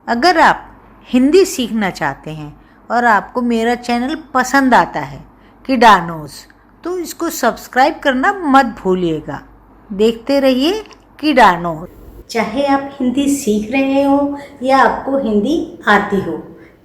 अगर आप हिंदी सीखना चाहते हैं और आपको मेरा चैनल पसंद आता है किडानोज, तो इसको सब्सक्राइब करना मत भूलिएगा। देखते रहिए किडानोज। चाहे आप हिंदी सीख रहे हो या आपको हिंदी आती हो,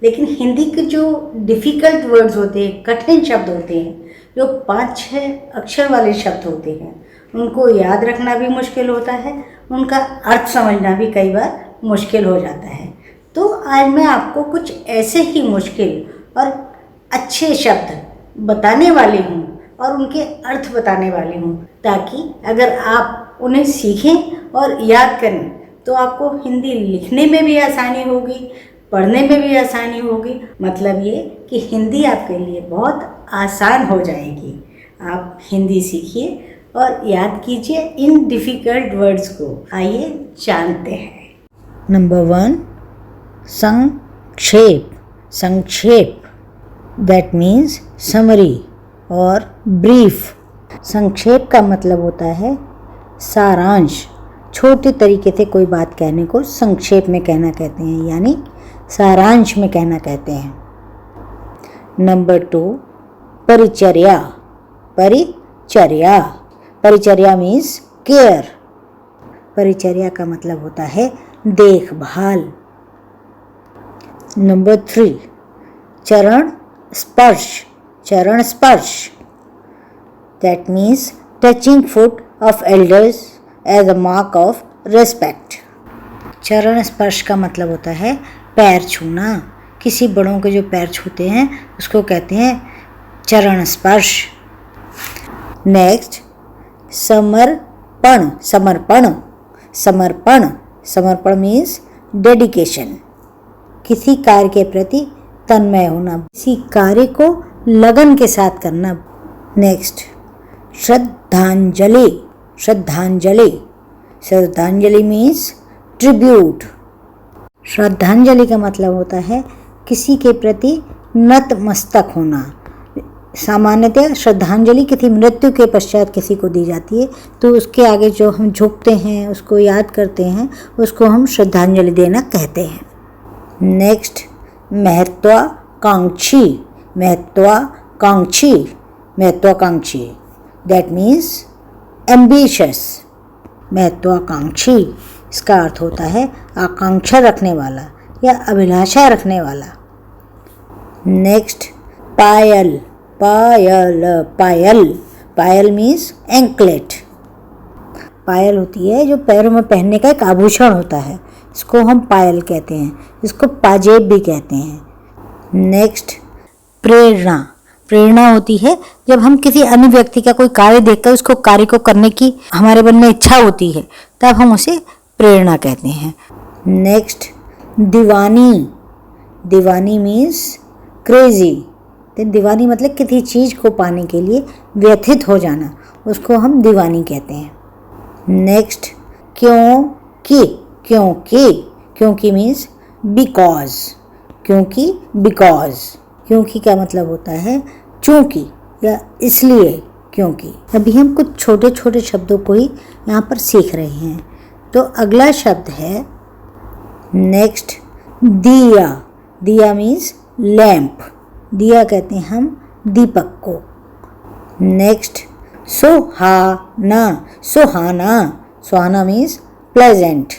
लेकिन हिंदी के जो डिफ़िकल्ट वर्ड्स होते हैं, कठिन शब्द होते हैं, जो 5-6 अक्षर वाले शब्द होते हैं, उनको याद रखना भी मुश्किल होता है, उनका अर्थ समझना भी कई बार मुश्किल हो जाता है। तो आज मैं आपको कुछ ऐसे ही मुश्किल और अच्छे शब्द बताने वाली हूँ और उनके अर्थ बताने वाली हूँ, ताकि अगर आप उन्हें सीखें और याद करें तो आपको हिंदी लिखने में भी आसानी होगी, पढ़ने में भी आसानी होगी। मतलब ये कि हिंदी आपके लिए बहुत आसान हो जाएगी। आप हिंदी सीखिए और याद कीजिए इन डिफ़िकल्ट वर्ड्स को। आइए जानते हैं। नंबर 1, संक्षेप। संक्षेप दैट मीन्स समरी और ब्रीफ। संक्षेप का मतलब होता है सारांश। छोटे तरीके से कोई बात कहने को संक्षेप में कहना कहते हैं, यानी सारांश में कहना कहते हैं। नंबर 2, परिचर्या। परिचर्या परिचर्या मीन्स केयर। परिचर्या का मतलब होता है देखभाल। नंबर 3, चरण स्पर्श। चरण स्पर्श that means touching foot of elders as a mark of respect. चरण स्पर्श का मतलब होता है पैर छूना। किसी बड़ों के जो पैर छूते हैं उसको कहते हैं चरण स्पर्श। नेक्स्ट, समर्पण। समर्पण समर्पण समर्पण मीन्स डेडिकेशन। किसी कार्य के प्रति तन्मय होना, किसी कार्य को लगन के साथ करना। नेक्स्ट, श्रद्धांजलि। श्रद्धांजलि श्रद्धांजलि मीन्स ट्रिब्यूट। श्रद्धांजलि का मतलब होता है किसी के प्रति नतमस्तक होना। सामान्यतः श्रद्धांजलि किसी मृत्यु के पश्चात किसी को दी जाती है, तो उसके आगे जो हम झुकते हैं, उसको याद करते हैं, उसको हम श्रद्धांजलि देना कहते हैं। नेक्स्ट, महत्वाकांक्षी। महत्वाकांक्षी महत्वाकांक्षी दैट मीन्स एम्बिशियस। महत्वाकांक्षी इसका अर्थ होता है आकांक्षा रखने वाला या अभिलाषा रखने वाला। नेक्स्ट, पायल। पायल पायल पायल मीन्स एंकलेट। पायल होती है जो पैरों में पहनने का एक आभूषण होता है, इसको हम पायल कहते हैं, इसको पाजेब भी कहते हैं। नेक्स्ट, प्रेरणा। प्रेरणा होती है जब हम किसी अन्य व्यक्ति का कोई कार्य देखकर उसको कार्य को करने की हमारे मन में इच्छा होती है, तब हम उसे प्रेरणा कहते हैं। नेक्स्ट, दीवानी। दीवानी मीन्स क्रेजी। दीवानी मतलब किसी चीज़ को पाने के लिए व्यथित हो जाना, उसको हम दीवानी कहते हैं। नेक्स्ट, क्योंकि। क्योंकि क्योंकि मीन्स बिकॉज। क्योंकि बिकॉज। क्योंकि का मतलब होता है चूंकि या इसलिए, क्योंकि। अभी हम कुछ छोटे छोटे शब्दों को ही यहाँ पर सीख रहे हैं। तो अगला शब्द है नेक्स्ट, दिया। दिया मीन्स लैम्प। दिया कहते हैं हम दीपक को। नेक्स्ट, सुहाना। सुहाना सुहाना मीन्स प्लेजेंट।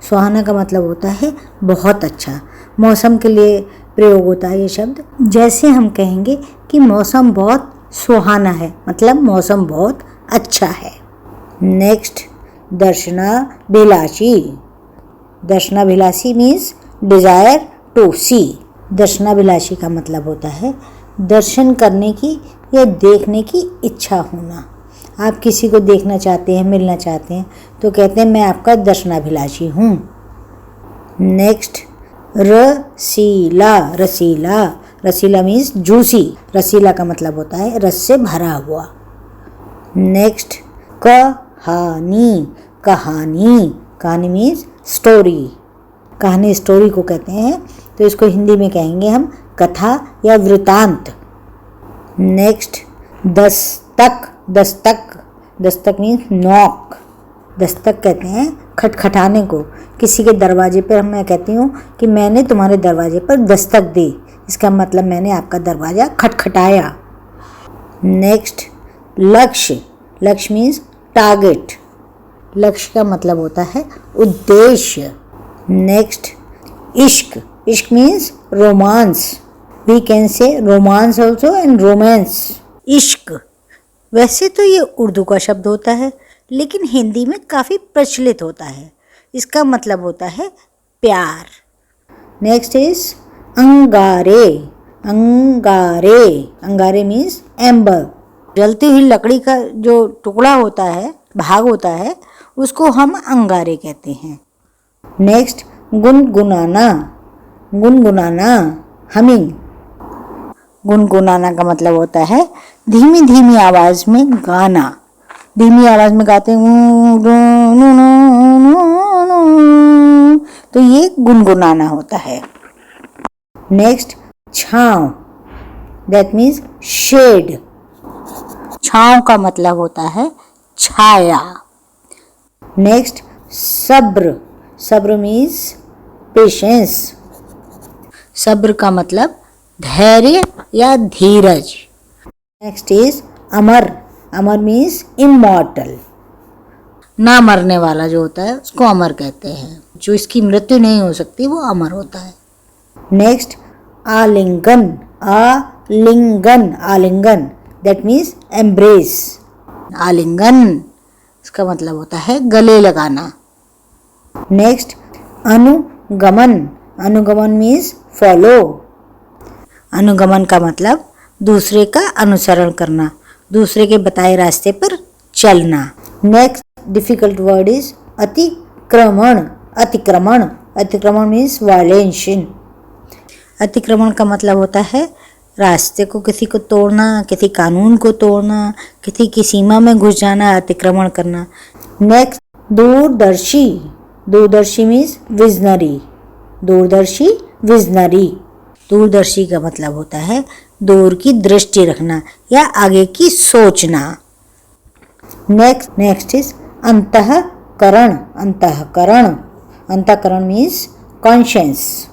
सुहाना का मतलब होता है बहुत अच्छा। मौसम के लिए प्रयोग होता है ये शब्द। जैसे हम कहेंगे कि मौसम बहुत सुहाना है, मतलब मौसम बहुत अच्छा है। नेक्स्ट, दर्शनाभिलाषी। दर्शनाभिलाषी मीन्स डिज़ायर टू सी। दर्शनाभिलाषी का मतलब होता है दर्शन करने की या देखने की इच्छा होना। आप किसी को देखना चाहते हैं, मिलना चाहते हैं, तो कहते हैं मैं आपका दर्शनाभिलाषी हूँ। नेक्स्ट, रसीला। रसीला रसीला मीन्स जूसी। रसीला का मतलब होता है रस से भरा हुआ। नेक्स्ट, कहानी। कहानी कहानी मीन्स स्टोरी। कहानी स्टोरी को कहते हैं, तो इसको हिंदी में कहेंगे हम कथा या वृतांत। Next, Dastak. Dastak Dastak means knock. Dastak कहते हैं खटखटाने को। किसी के दरवाजे पर मैं कहती हूँ कि मैंने तुम्हारे दरवाजे पर दस्तक दी, इसका मतलब मैंने आपका दरवाज़ा खटखटाया। नेक्स्ट, लक्ष्य। लक्ष्य मीन्स टारगेट। लक्ष्य का मतलब होता है उद्देश्य। नेक्स्ट, इश्क। इश्क means romance. We can say romance also and romance. इश्क वैसे तो ये उर्दू का शब्द होता है, लेकिन हिंदी में काफ़ी प्रचलित होता है। इसका मतलब होता है प्यार। नेक्स्ट इज अंगारे। अंगारे, अंगारे मीन्स एम्बर। जलती हुई लकड़ी का जो टुकड़ा होता है, भाग होता है, उसको हम अंगारे कहते हैं। नेक्स्ट, गुनगुनाना। गुनगुनाना, हमिंग। गुनगुनाना का मतलब होता है धीमी धीमी आवाज में गाना। धीमी आवाज में गाते हैं तो ये गुनगुनाना होता है। नेक्स्ट, छांव। That means shade. छांव का मतलब होता है छाया। नेक्स्ट, सब्र। सब्र मीन्स पेशेंस। सब्र का मतलब धैर्य या धीरज। नेक्स्ट इज अमर। अमर मीन्स इमॉर्टल। ना मरने वाला जो होता है उसको अमर कहते हैं। जो इसकी मृत्यु नहीं हो सकती वो अमर होता है। नेक्स्ट, आलिंगन। आलिंगन, आलिंगन दैट मीन्स एम्ब्रेस। आलिंगन इसका मतलब होता है गले लगाना। नेक्स्ट, अनुगमन। अनुगमन मीन्स फॉलो। अनुगमन का मतलब दूसरे का अनुसरण करना, दूसरे के बताए रास्ते पर चलना। नेक्स्ट डिफिकल्ट वर्ड इज अतिक्रमण। अतिक्रमण, अतिक्रमण मीन्स वायलेशन। अतिक्रमण का मतलब होता है रास्ते को किसी को तोड़ना, किसी कानून को तोड़ना, किसी की सीमा में घुस जाना, अतिक्रमण करना। नेक्स्ट, दूरदर्शी। दूरदर्शी मीन्स विजनरी। दूरदर्शी, विजनरी। दूरदर्शी का मतलब होता है दूर की दृष्टि रखना या आगे की सोचना। नेक्स्ट इज अंतःकरण। अंतःकरण, अंतःकरण मीन्स कॉन्शियंस।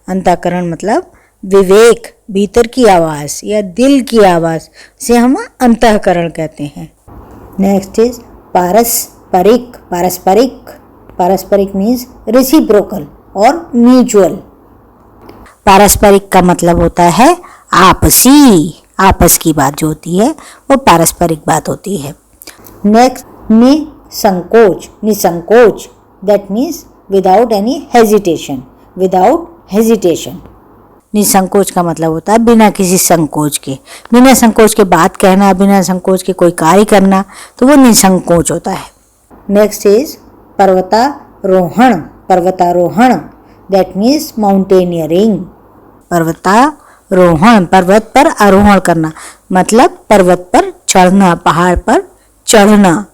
अंतःकरण मतलब विवेक, भीतर की आवाज़ या दिल की आवाज़ से हम अंतःकरण कहते हैं। नेक्स्ट इज पारस्परिक। पारस्परिक, पारस्परिक मीन्स रेसिप्रोकल और म्यूचुअल। पारस्परिक का मतलब होता है आपसी। आपस की बात जो होती है वो पारस्परिक बात होती है। नेक्स्ट, निसंकोच। निसंकोच that means without any hesitation. Without hesitation. निसंकोच का मतलब होता है बिना किसी संकोच के, बिना संकोच के बात कहना, बिना संकोच के कोई कार्य करना, तो वो निसंकोच होता है। नेक्स्ट इज पर्वतारोहण। पर्वतारोहण दैट मीन्स माउंटेनियरिंग। पर्वतारोहण, पर्वत पर आरोहण करना, मतलब पर्वत पर चढ़ना, पहाड़ पर चढ़ना।